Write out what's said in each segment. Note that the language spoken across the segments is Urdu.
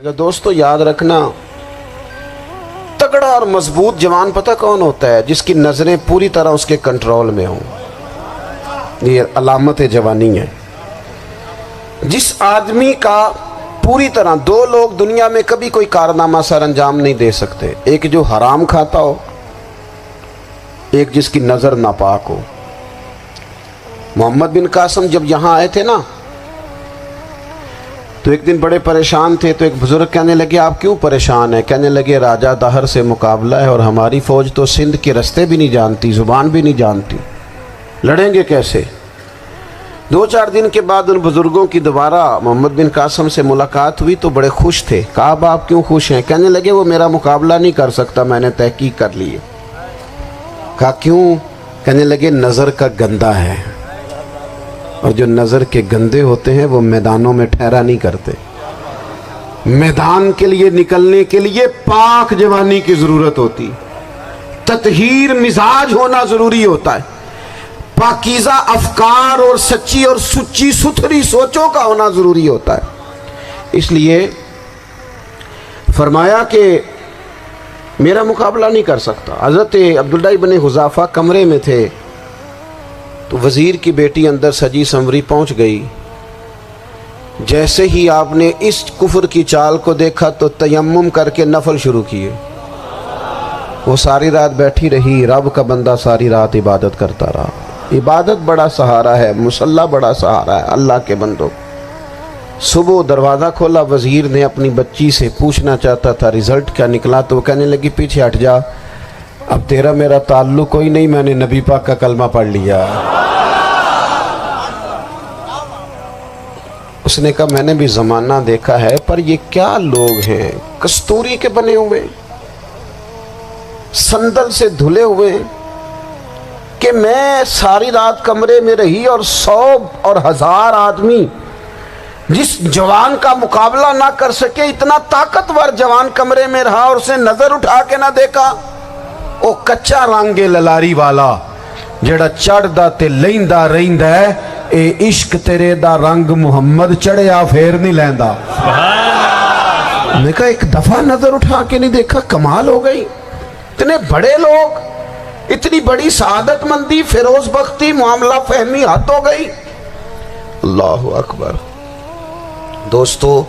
دوستو یاد رکھنا، تگڑا اور مضبوط جوان پتہ کون ہوتا ہے؟ جس کی نظریں پوری طرح اس کے کنٹرول میں ہوں۔ یہ علامت جوانی ہے۔ جس آدمی کا پوری طرح، دو لوگ دنیا میں کبھی کوئی کارنامہ سر انجام نہیں دے سکتے، ایک جو حرام کھاتا ہو، ایک جس کی نظر ناپاک ہو۔ محمد بن قاسم جب یہاں آئے تھے نا تو ایک دن بڑے پریشان تھے، تو ایک بزرگ کہنے لگے آپ کیوں پریشان ہیں؟ کہنے لگے راجہ دہر سے مقابلہ ہے اور ہماری فوج تو سندھ کے رستے بھی نہیں جانتی، زبان بھی نہیں جانتی، لڑیں گے کیسے؟ دو چار دن کے بعد ان بزرگوں کی دوبارہ محمد بن قاسم سے ملاقات ہوئی تو بڑے خوش تھے۔ کہا اب آپ کیوں خوش ہیں؟ کہنے لگے وہ میرا مقابلہ نہیں کر سکتا، میں نے تحقیق کر لی ہے۔ کہا کیوں؟ کہنے لگے نظر کا گندہ ہے، اور جو نظر کے گندے ہوتے ہیں وہ میدانوں میں ٹھہرا نہیں کرتے۔ میدان کے لیے نکلنے کے لیے پاک جوانی کی ضرورت ہوتی، تطہیر مزاج ہونا ضروری ہوتا ہے، پاکیزہ افکار اور سچی اور سچی ستھری سوچوں کا ہونا ضروری ہوتا ہے۔ اس لیے فرمایا کہ میرا مقابلہ نہیں کر سکتا۔ حضرت عبداللہ ابن حذافہ کمرے میں تھے تو وزیر کی بیٹی اندر سجی سنوری پہنچ گئی۔ جیسے ہی آپ نے اس کفر کی چال کو دیکھا تو تیمم کر کے نفل شروع کیے۔ وہ ساری رات بیٹھی رہی، رب کا بندہ ساری رات عبادت کرتا رہا۔ عبادت بڑا سہارا ہے، مصلی بڑا سہارا ہے اللہ کے بندوں۔ صبح دروازہ کھولا، وزیر نے اپنی بچی سے پوچھنا چاہتا تھا رزلٹ کیا نکلا، تو وہ کہنے لگی پیچھے ہٹ جا، اب تیرا میرا تعلق کوئی نہیں، میں نے نبی پاک کا کلمہ پڑھ لیا۔ اس نے کہا میں نے بھی زمانہ دیکھا ہے، پر یہ کیا لوگ ہیں، کستوری کے بنے ہوئے، سندل سے دھلے ہوئے، کہ میں ساری رات کمرے میں رہی اور 100 اور 1000 آدمی جس جوان کا مقابلہ نہ کر سکے، اتنا طاقتور جوان کمرے میں رہا اور اسے نظر اٹھا کے نہ دیکھا۔ او کچا رنگ للاری والا جڑا چڑھدا تے لیندا رہندا ہے، اے عشق تیرے دا رنگ محمد چڑھیا پھر نہیں لیندا۔ میں نے کہا ایک دفعہ نظر اٹھا کے نہیں دیکھا، کمال ہو گئی۔ اتنے بڑے لوگ، اتنی بڑی سعادت مندی، فیروز بختی، معاملہ فہمی حد ہو گئی۔ اللہ اکبر۔ دوستو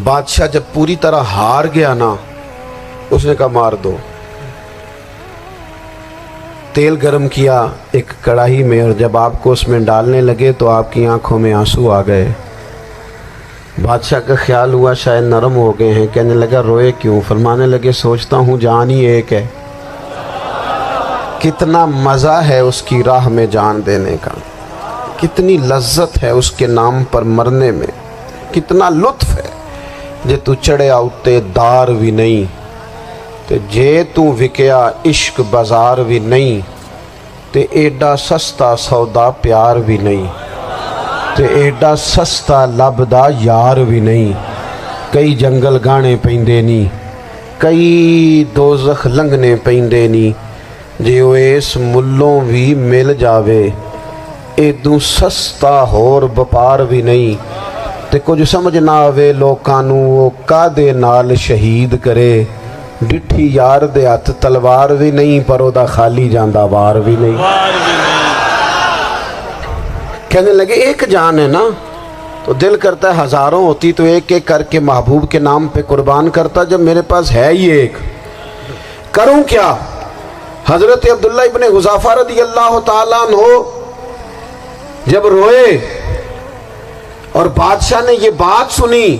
بادشاہ جب پوری طرح ہار گیا نا، اس نے کہا مار دو۔ تیل گرم کیا ایک کڑاہی میں، اور جب آپ کو اس میں ڈالنے لگے تو آپ کی آنکھوں میں آنسو آ گئے۔ بادشاہ کا خیال ہوا شاید نرم ہو گئے ہیں، کہنے لگا روئے کیوں؟ فرمانے لگے سوچتا ہوں جان ہی ایک ہے، کتنا مزہ ہے اس کی راہ میں جان دینے کا، کتنی لذت ہے اس کے نام پر مرنے میں، کتنا لطف ہے۔ جے تو چڑھیا اتے دار بھی نہیں تے جے تو وکیا عشق بازار بھی نہیں، تے ایڈا سستا سودا پیار بھی نہیں، تے ایڈا سستا لبدا یار بھی نہیں۔ کئی جنگل گانے پیندے نہیں، کئی دوزخ لنگنے پیندے نہیں، جے وہ اس ملوں بھی مل جاوے، ایدوں سستا ہور بپار بھی نہیں۔ تے کچھ سمجھ نہ آوے لوکاں نوں وہ کادے نال شہید کرے، ڈٹھی یار دے ہاتھ تلوار بھی نہیں، پر او دا خالی جاندہ وار بھی نہیں۔ کہنے لگے ایک جان ہے نا، تو دل کرتا ہے ہزاروں ہوتی تو ایک ایک کر کے محبوب کے نام پہ قربان کرتا، جب میرے پاس ہے ہی ایک، کروں کیا؟ حضرت عبداللہ ابن حذافہ رضی اللہ تعالیٰ عنہ جب روئے اور بادشاہ نے یہ بات سنی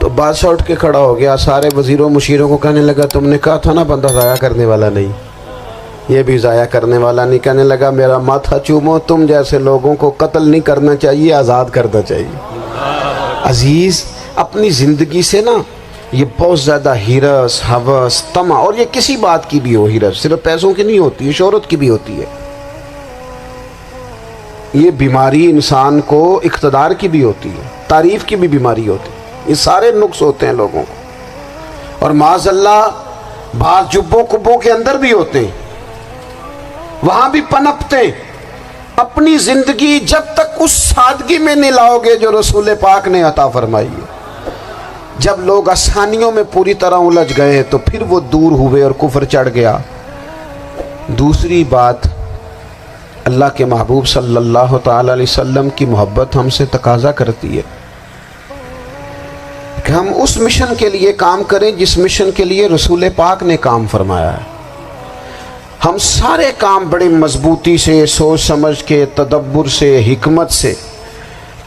تو بادشاہ اٹھ کے کھڑا ہو گیا، سارے وزیروں مشیروں کو کہنے لگا تم نے کہا تھا نا بندہ ضائع کرنے والا نہیں، یہ بھی ضائع کرنے والا نہیں۔ کہنے لگا میرا ماتھا چومو، تم جیسے لوگوں کو قتل نہیں کرنا چاہیے، آزاد کرنا چاہیے۔ عزیز اپنی زندگی سے نا یہ بہت زیادہ ہرس، ہوس، طمع، اور یہ کسی بات کی بھی ہو، ہرس صرف پیسوں کی نہیں ہوتی ہے، شہرت کی بھی ہوتی ہے، یہ بیماری انسان کو اقتدار کی بھی ہوتی ہے، تعریف کی بھی بیماری ہوتی ہے، یہ سارے نقص ہوتے ہیں لوگوں کو، اور معاذ اللہ بعض جبوں کبوں کے اندر بھی ہوتے ہیں، وہاں بھی پنپتے ہیں۔ اپنی زندگی جب تک اس سادگی میں نہیں لاؤ گے جو رسول پاک نے عطا فرمائی ہے، جب لوگ آسانیوں میں پوری طرح الجھ گئے تو پھر وہ دور ہوئے اور کفر چڑھ گیا۔ دوسری بات، اللہ کے محبوب صلی اللہ تعالی علیہ وسلم کی محبت ہم سے تقاضا کرتی ہے کہ ہم اس مشن کے لیے کام کریں جس مشن کے لیے رسول پاک نے کام فرمایا ہے۔ ہم سارے کام بڑی مضبوطی سے، سوچ سمجھ کے، تدبر سے، حکمت سے،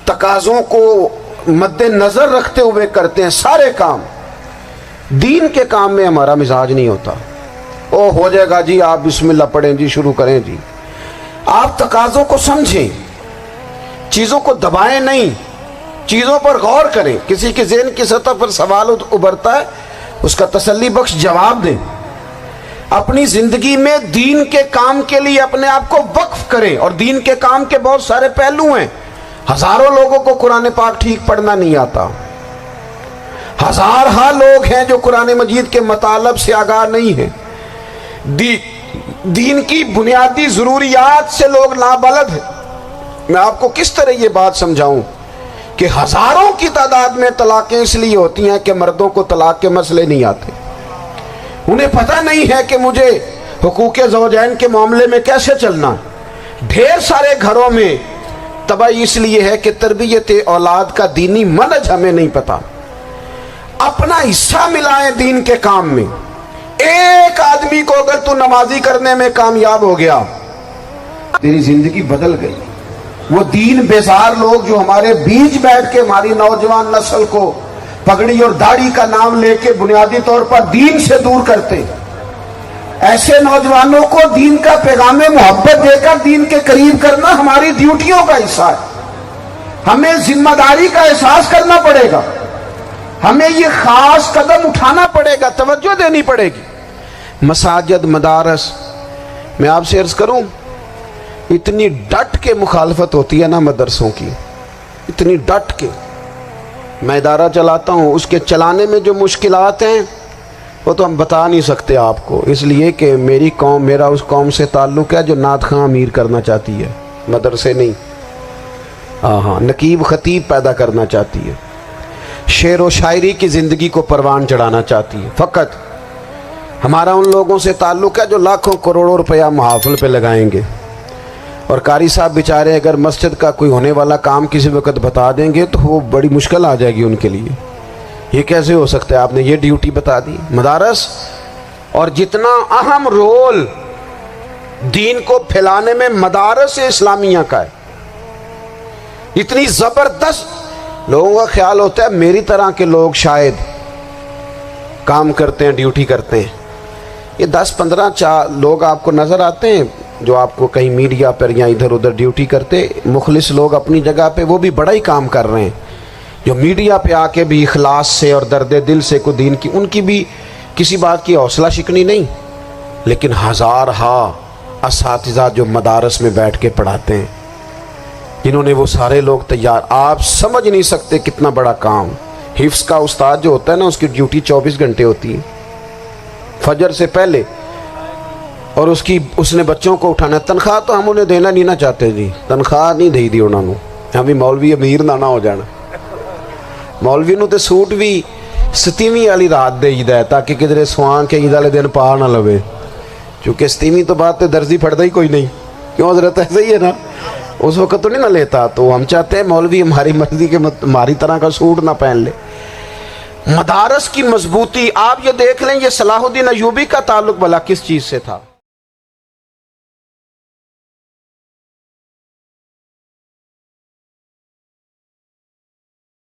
تقاضوں کو مد نظر رکھتے ہوئے کرتے ہیں سارے کام۔ دین کے کام میں ہمارا مزاج نہیں ہوتا، او ہو جائے گا جی، آپ بسم اللہ پڑھیں جی، شروع کریں جی۔ آپ تقاضوں کو سمجھیں، چیزوں کو دبائیں نہیں، چیزوں پر غور کریں۔ کسی کے ذہن کی سطح پر سوال ابھرتا ہے، اس کا تسلی بخش جواب دیں۔ اپنی زندگی میں دین کے کام کے لیے اپنے آپ کو وقف کریں، اور دین کے کام کے بہت سارے پہلو ہیں۔ ہزاروں لوگوں کو قرآن پاک ٹھیک پڑھنا نہیں آتا، ہزارہ لوگ ہیں جو قرآن مجید کے مطالب سے آگاہ نہیں ہیں، دین کی بنیادی ضروریات سے لوگ نابلد ہیں۔ میں آپ کو کس طرح یہ بات سمجھاؤں کہ ہزاروں کی تعداد میں طلاقیں اس لیے ہوتی ہیں کہ مردوں کو طلاق کے مسئلے نہیں آتے، انہیں پتہ نہیں ہے کہ مجھے حقوق زوجین کے معاملے میں کیسے چلنا۔ ڈھیر سارے گھروں میں تباہی اس لیے ہے کہ تربیت اولاد کا دینی منہج ہمیں نہیں پتا۔ اپنا حصہ ملائیں دین کے کام میں۔ ایک آدمی کو اگر تو نمازی کرنے میں کامیاب ہو گیا، تیری زندگی بدل گئی۔ وہ دین بیزار لوگ جو ہمارے بیچ بیٹھ کے ہماری نوجوان نسل کو پگڑی اور داڑھی کا نام لے کے بنیادی طور پر دین سے دور کرتے، ایسے نوجوانوں کو دین کا پیغام محبت دے کر دین کے قریب کرنا ہماری ڈیوٹیوں کا حصہ ہے۔ ہمیں ذمہ داری کا احساس کرنا پڑے گا، ہمیں یہ خاص قدم اٹھانا پڑے گا، توجہ دینی پڑے گی۔ مساجد، مدارس، میں آپ سے عرض کروں، اتنی ڈٹ کے مخالفت ہوتی ہے نا مدرسوں کی، اتنی ڈٹ کے۔ میں ادارہ چلاتا ہوں، اس کے چلانے میں جو مشکلات ہیں وہ تو ہم بتا نہیں سکتے آپ کو، اس لیے کہ میری قوم، میرا اس قوم سے تعلق ہے جو نعت خواں امیر کرنا چاہتی ہے، مدرسے نہیں۔ ہاں، نقیب خطیب پیدا کرنا چاہتی ہے، شعر و شاعری کی زندگی کو پروان چڑھانا چاہتی ہے۔ فقط ہمارا ان لوگوں سے تعلق ہے جو لاکھوں کروڑوں روپیہ محافل پہ لگائیں گے، اور قاری صاحب بیچارے اگر مسجد کا کوئی ہونے والا کام کسی وقت بتا دیں گے تو وہ بڑی مشکل آ جائے گی ان کے لیے۔ یہ کیسے ہو سکتا ہے، آپ نے یہ ڈیوٹی بتا دی؟ مدارس، اور جتنا اہم رول دین کو پھیلانے میں مدارس اسلامیہ کا ہے، اتنی زبردست، لوگوں کا خیال ہوتا ہے میری طرح کے لوگ شاید کام کرتے ہیں، ڈیوٹی کرتے ہیں۔ یہ 10-15 لوگ آپ کو نظر آتے ہیں جو آپ کو کہیں میڈیا پر یا ادھر ادھر ڈیوٹی کرتے، مخلص لوگ اپنی جگہ پہ، وہ بھی بڑا ہی کام کر رہے ہیں، جو میڈیا پہ آ کے بھی اخلاص سے اور درد دل سے کو دین کی، ان کی بھی کسی بات کی حوصلہ شکنی نہیں۔ لیکن ہزارہ اساتذہ جو مدارس میں بیٹھ کے پڑھاتے ہیں، جنہوں نے وہ سارے لوگ تیار، آپ سمجھ نہیں سکتے کتنا بڑا کام۔ حفظ کا استاد جو ہوتا ہے نا، اس کی ڈیوٹی 24 گھنٹے ہوتی ہے، فجر سے پہلے، اور اس نے بچوں کو اٹھانا۔ تنخواہ تو ہم انہیں دینا نہیں نہ چاہتے جی، تنخواہ نہیں دے دی انہوں نے، ہم بھی مولوی امیر نہ ہو جانا۔ مولوی نو تے سوٹ بھی 27ویں والی رات دے ہے تاکہ کدھر سوان کے عید والے دن پا نہ لوے، چونکہ 27ویں تو بعد تے درزی پھڑتا ہی کوئی نہیں، کیوں حضرت؟ ایسا ہی ہے نا، اس وقت تو نہیں نہ لیتا۔ تو ہم چاہتے ہیں مولوی ہماری مرضی کے ہماری طرح کا سوٹ نہ پہن لے۔ مدارس کی مضبوطی، آپ یہ دیکھ لیں، یہ صلاح الدین ایوبی کا تعلق بھلا کس چیز سے تھا؟